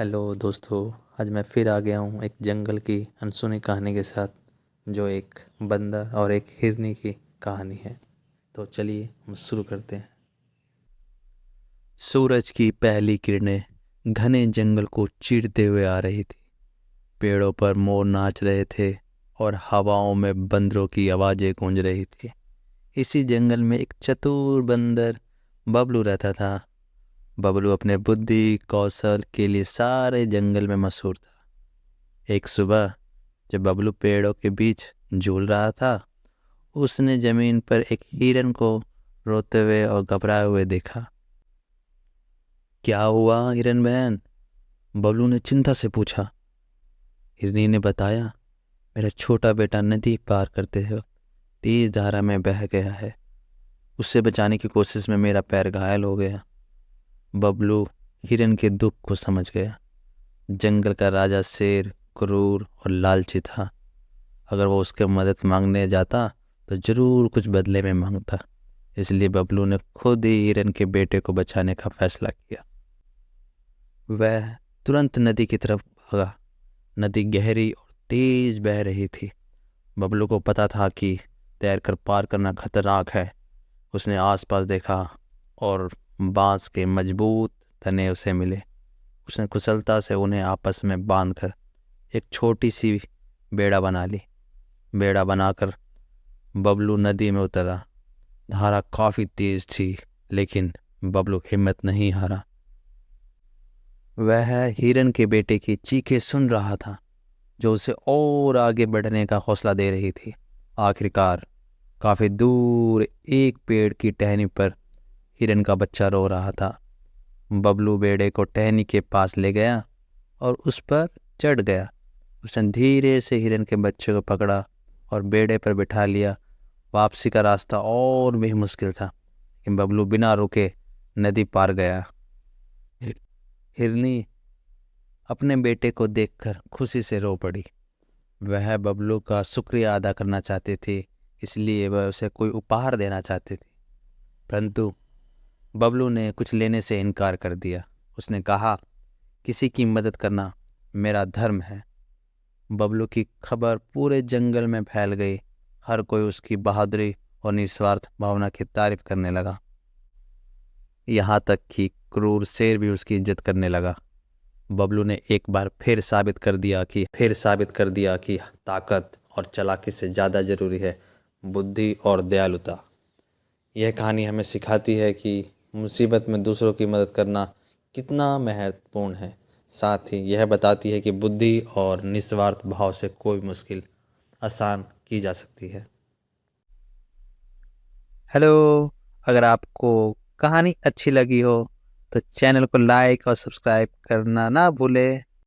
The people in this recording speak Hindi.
हेलो दोस्तों, आज मैं फिर आ गया हूँ एक जंगल की अनसुनी कहानी के साथ, जो एक बंदर और एक हिरनी की कहानी है। तो चलिए हम शुरू करते हैं। सूरज की पहली किरणें घने जंगल को चीरते हुए आ रही थी। पेड़ों पर मोर नाच रहे थे और हवाओं में बंदरों की आवाजें गूंज रही थी। इसी जंगल में एक चतुर बंदर बबलू रहता था। बबलू अपने बुद्धि कौशल के लिए सारे जंगल में मशहूर था। एक सुबह जब बबलू पेड़ों के बीच झूल रहा था, उसने जमीन पर एक हिरन को रोते हुए और घबराए हुए देखा। क्या हुआ हिरन बहन? बबलू ने चिंता से पूछा। हिरनी ने बताया, मेरा छोटा बेटा नदी पार करते वक्त तेज धारा में बह गया है। उससे बचाने की कोशिश में मेरा पैर घायल हो गया। बबलू हिरन के दुख को समझ गया। जंगल का राजा शेर क्रूर और लालची था। अगर वो उसके मदद मांगने जाता तो जरूर कुछ बदले में मांगता। इसलिए बबलू ने खुद ही हिरन के बेटे को बचाने का फैसला किया। वह तुरंत नदी की तरफ भागा। नदी गहरी और तेज बह रही थी। बबलू को पता था कि तैरकर पार करना खतरनाक है। उसने आसपास देखा और बांस के मजबूत तने उसे मिले। उसने कुशलता से उन्हें आपस में बांधकर एक छोटी सी बेड़ा बना ली। बेड़ा बनाकर बबलू नदी में उतरा। धारा काफी तेज थी, लेकिन बबलू हिम्मत नहीं हारा। वह हिरन के बेटे की चीखें सुन रहा था, जो उसे और आगे बढ़ने का हौसला दे रही थी। आखिरकार काफी दूर एक पेड़ की टहनी पर हिरन का बच्चा रो रहा था। बबलू बेड़े को टहनी के पास ले गया और उस पर चढ़ गया। उसने धीरे से हिरन के बच्चे को पकड़ा और बेड़े पर बिठा लिया। वापसी का रास्ता और भी मुश्किल था, लेकिन बबलू बिना रुके नदी पार गया। हिरनी अपने बेटे को देखकर खुशी से रो पड़ी। वह बबलू का शुक्रिया अदा करना चाहती थी, इसलिए वह उसे कोई उपहार देना चाहती थी। परंतु बबलू ने कुछ लेने से इनकार कर दिया। उसने कहा, किसी की मदद करना मेरा धर्म है। बबलू की खबर पूरे जंगल में फैल गई। हर कोई उसकी बहादुरी और निस्वार्थ भावना की तारीफ करने लगा। यहाँ तक कि क्रूर शेर भी उसकी इज्जत करने लगा। बबलू ने एक बार फिर साबित कर दिया कि ताकत और चालाकी से ज़्यादा ज़रूरी है बुद्धि और दयालुता। यह कहानी हमें सिखाती है कि मुसीबत में दूसरों की मदद करना कितना महत्वपूर्ण है। साथ ही यह बताती है कि बुद्धि और निस्वार्थ भाव से कोई मुश्किल आसान की जा सकती है। हेलो, अगर आपको कहानी अच्छी लगी हो तो चैनल को लाइक और सब्सक्राइब करना ना भूले।